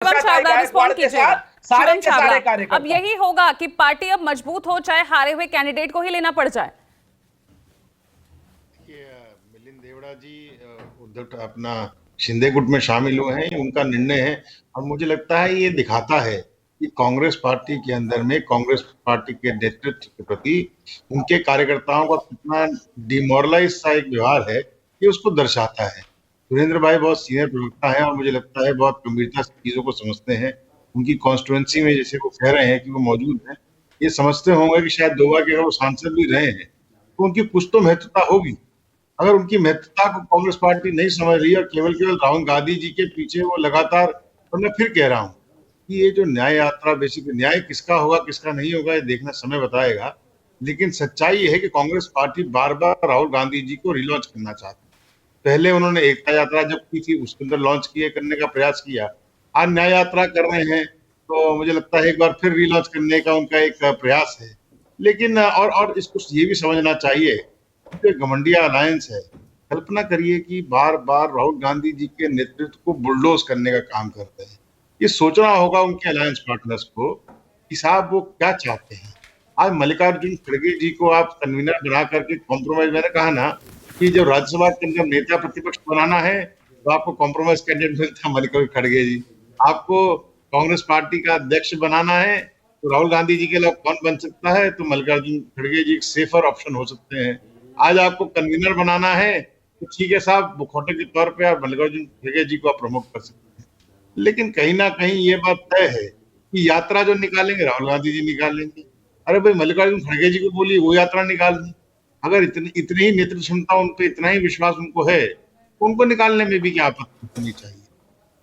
Shivam Chhabra respond कीजिएगा। शिवम छाबड़ा, अब कार्यकर्ता यही होगा कि पार्टी अब मजबूत हो, चाहे हारे हुए कैंडिडेट को ही लेना पड़ जाए। मिलिंद देवड़ा जी उद्धव अपना शिंदे गुट में शामिल हुए हैं, उनका निर्णय है। और मुझे लगता है ये दिखाता है कि कांग्रेस पार्टी के अंदर में कांग्रेस पार्टी के नेतृत्व के प्रति उनके कार्यकर्ताओं का कितना डिमोरलाइज सा एक व्यवहार है, ये उसको दर्शाता है। सुरेंद्र भाई बहुत सीनियर प्रवक्ता है और मुझे लगता है बहुत गंभीरता से चीजों को समझते हैं। उनकी कॉन्स्टिट्युएंसी में जैसे वो कह रहे हैं कि वो मौजूद हैं, ये समझते होंगे कि शायद 2 बार के अगर वो सांसद भी रहे हैं तो उनकी कुछ तो महत्वता होगी। अगर उनकी महत्वता को कांग्रेस पार्टी नहीं समझ रही और केवल केवल राहुल गांधी जी के पीछे वो लगातार, तो मैं फिर कह रहा हूँ कि ये जो न्याय यात्रा, बेसिक न्याय किसका होगा किसका नहीं होगा ये देखना समय बताएगा। लेकिन सच्चाई ये है कि कांग्रेस पार्टी बार बार राहुल गांधी जी को रिलॉन्च करना चाहती है। पहले उन्होंने एकता यात्रा जब की थी उसके अंदर लॉन्च किए करने का प्रयास किया, आज न्याय यात्रा कर रहे हैं, तो मुझे लगता है एक बार फिर रिलॉन्च करने का उनका एक प्रयास है। लेकिन और इसको ये भी समझना चाहिए कि घमंडिया अलायंस है। कल्पना करिए कि बार बार राहुल गांधी जी के नेतृत्व को बुलडोज करने का काम करते हैं। ये सोचना होगा उनके अलायंस पार्टनर्स को कि साहब वो क्या चाहते हैं। आज मल्लिकार्जुन खड़गे जी को आप कन्वीनर बना करके कॉम्प्रोमाइज, मैंने कहा ना कि जब राज्यसभा के अंदर नेता प्रतिपक्ष बनाना है तो आपको कॉम्प्रोमाइज कैंडिडेट मिलता है मल्लिकार्जुन खड़गे जी। आपको कांग्रेस पार्टी का अध्यक्ष बनाना है तो राहुल गांधी जी के अलावा कौन बन सकता है, तो मल्लिकार्जुन खड़गे जी एक सेफर ऑप्शन हो सकते हैं। आज आपको कन्वीनर बनाना है तो ठीक है साहब, मुखौटे के तौर पे आप मल्लिकार्जुन खड़गे जी को आप प्रमोट कर सकते हैं। लेकिन कहीं ना कहीं ये बात तय है कि यात्रा जो निकालेंगे राहुल गांधी जी निकालेंगे। अरे भाई मल्लिकार्जुन खड़गे जी को बोलिए वो यात्रा निकाल दें। अगर इतनी ही नेतृत्व क्षमता उन पे, इतना ही विश्वास उनको है तो उनको निकालने में भी क्या आपत्ति होनी चाहिए।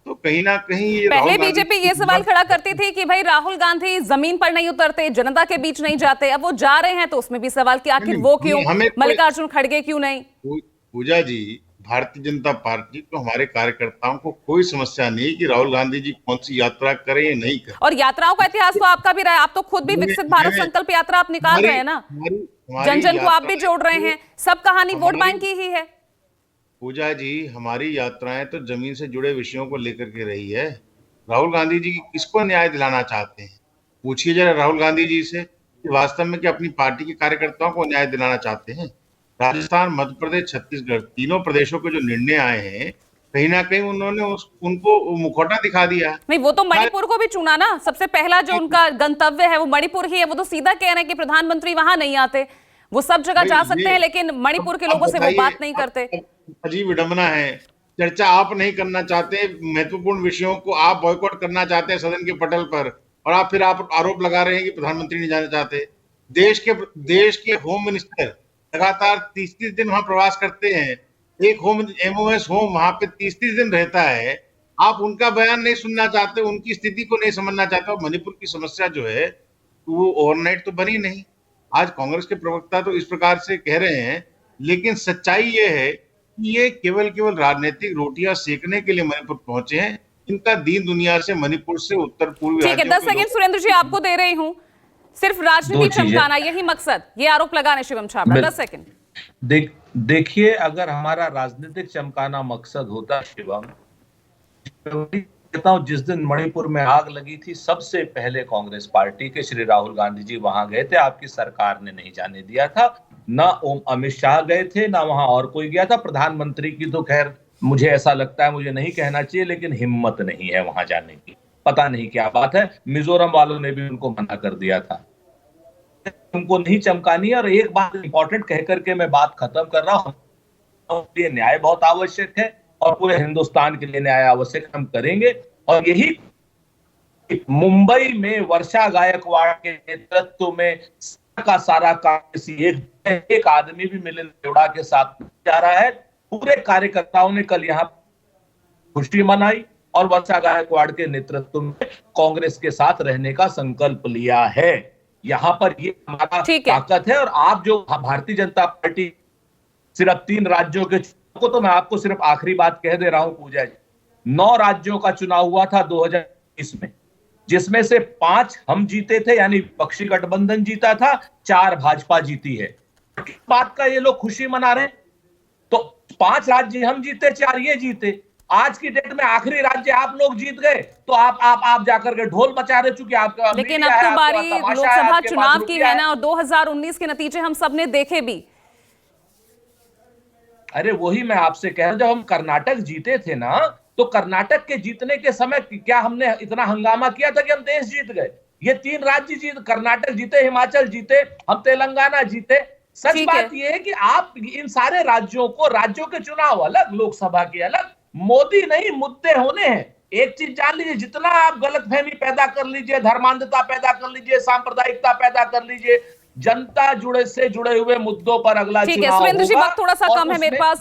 तो कहीं ना कहीं ये पहले बीजेपी ये सवाल खड़ा करती थी कि भाई राहुल गांधी जमीन पर नहीं उतरते, जनता के बीच नहीं जाते। अब वो जा रहे हैं तो उसमें भी सवाल कि आखिर वो क्यों, मल्लिकार्जुन खड़गे क्यों नहीं। पूजा जी, भारतीय जनता पार्टी तो हमारे कार्यकर्ताओं को कोई समस्या नहीं कि राहुल गांधी जी कौन सी यात्रा करें या नहीं करें। और यात्राओं का इतिहास तो आपका भी रहा है, आप तो खुद भी विकसित भारत संकल्प यात्रा आप निकाल रहे हैं ना, जन जन को आप भी जोड़ रहे हैं। सब कहानी वोट बैंक की ही है। पूजा जी, हमारी यात्राएं तो जमीन से जुड़े विषयों को लेकर के रही है। राहुल गांधी जी किसको न्याय दिलाना चाहते हैं? पूछिए जरा राहुल गांधी जी से कि वास्तव में क्या अपनी पार्टी के कार्यकर्ताओं को न्याय दिलाना चाहते हैं। राजस्थान, मध्य प्रदेश, छत्तीसगढ़, तीनों प्रदेशों के जो निर्णय आए हैं, कहीं ना कहीं उन्होंने उनको मुखौटा दिखा दिया। नहीं, वो तो मणिपुर को भी चुना ना, सबसे पहला जो उनका गंतव्य है वो मणिपुर ही है। वो तो सीधा कह रहे हैं कि प्रधानमंत्री वहां नहीं आते। वो सब जगह जा सकते हैं लेकिन मणिपुर के लोगों से वो बात नहीं करते। अजीब विडंबना है, चर्चा आप नहीं करना चाहते, महत्वपूर्ण विषयों को आप बॉयकॉट करना चाहते हैं सदन के पटल पर, और आप फिर आरोप लगा रहे हैं कि प्रधानमंत्री नहीं जाना चाहते। देश के होम मिनिस्टर लगातार 30-30 दिन वहां प्रवास करते हैं। एक MOS होम वहां पे 30-30 दिन रहता है। आप उनका बयान नहीं सुनना चाहते, उनकी स्थिति को नहीं समझना चाहते। और मणिपुर की समस्या जो है वो ओवरनाइट तो बनी नहीं। आज कांग्रेस के प्रवक्ता तो इस प्रकार से कह रहे हैं, लेकिन सच्चाई ये है कि ये केवल राजनीतिक रोटियां सेकने के लिए मणिपुर पहुंचे हैं। इनका दीन दुनिया से, मणिपुर से, उत्तर पूर्वी, ठीक है 10 सेकंड सुरेंद्र जी आपको दे रही हूं। सिर्फ राजनीति चमकाना यही मकसद, ये आरोप लगाने शिवम छाबड़ा। 10 सेकंड। देखिए, अगर हमारा राजनीतिक चमकाना मकसद होता शिवम, कहता हूं जिस दिन मणिपुर में आग लगी थी सबसे पहले कांग्रेस पार्टी के श्री राहुल गांधी जी वहां गए थे। आपकी सरकार ने नहीं जाने दिया था, ना अमित शाह गए थे, ना वहां और कोई गया था। प्रधानमंत्री की तो खैर मुझे ऐसा लगता है, मुझे नहीं कहना चाहिए, लेकिन हिम्मत नहीं है वहां जाने की। पता नहीं क्या बात है, मिजोरम वालों ने भी उनको मना कर दिया था। उनको नहीं चमकानी। और एक बात इंपॉर्टेंट कह करके मैं बात खत्म कर रहा हूं, ये न्याय बहुत आवश्यक है और पूरे हिंदुस्तान के लिए न्याय आवश्यक, हम करेंगे। और यही मुंबई में वर्षा गायकवाड़ के नेतृत्व में का सारा काम किसी एक आदमी भी मिलिंद देवड़ा के साथ जा रहा है। पूरे कार्यकर्ताओं ने कल यहाँ खुशी मनाई और वर्षा गायकवाड़ के नेतृत्व में कांग्रेस के साथ रहने का संकल्प लिया है। यहाँ पर ये हमारा ताकत है। और आप जो भारतीय जनता पार्टी सिर्फ 3 राज्यों के को, तो मैं आपको सिर्फ आखिरी बात कह दे रहा हूं पूजा जी, 9 राज्यों का चुनाव हुआ था 2020 में, जिसमें से 5 हम जीते थे, यानी विपक्षी गठबंधन जीता था, 4 भाजपा जीती है। किस बात का ये लोग खुशी मना रहे हैं? तो 5 राज्य हम जीते, 4 ये जीते। आज की डेट में आखिरी राज्य आप लोग जीत गए तो आप जाकर के ढोल बजा रहे, चूंकि आपका लेकिन मीडिया अब है, तो बारी आपके पास तमाशा है, लोकसभा आपके पास चुनाव की रुपया है ना, और 2019 के नतीजे हम सबने देखे भी। अरे वही मैं आपसे कह रहा हूं, जब हम कर्नाटक जीते थे ना, तो कर्नाटक के जीतने के समय क्या हमने इतना हंगामा किया था कि हम देश जीत गए? ये 3 राज्य जीत, कर्नाटक जीते, हिमाचल जीते, हम तेलंगाना जीते। सच ठीक है। बात यह है कि आप इन सारे राज्यों को, राज्यों के चुनाव अलग, लोकसभा के अलग, मोदी नहीं मुद्दे होने हैं। एक चीज जान लीजिए, जितना आप गलतफहमी पैदा कर लीजिए, धर्मांधता पैदा कर लीजिए, सांप्रदायिकता पैदा कर लीजिए, जनता जुड़े हुए मुद्दों पर अगला ठीक है चुनाव सुरेंद्र जी, होगा वक्त थोड़ा सा और कम है मेरे उसमें पास।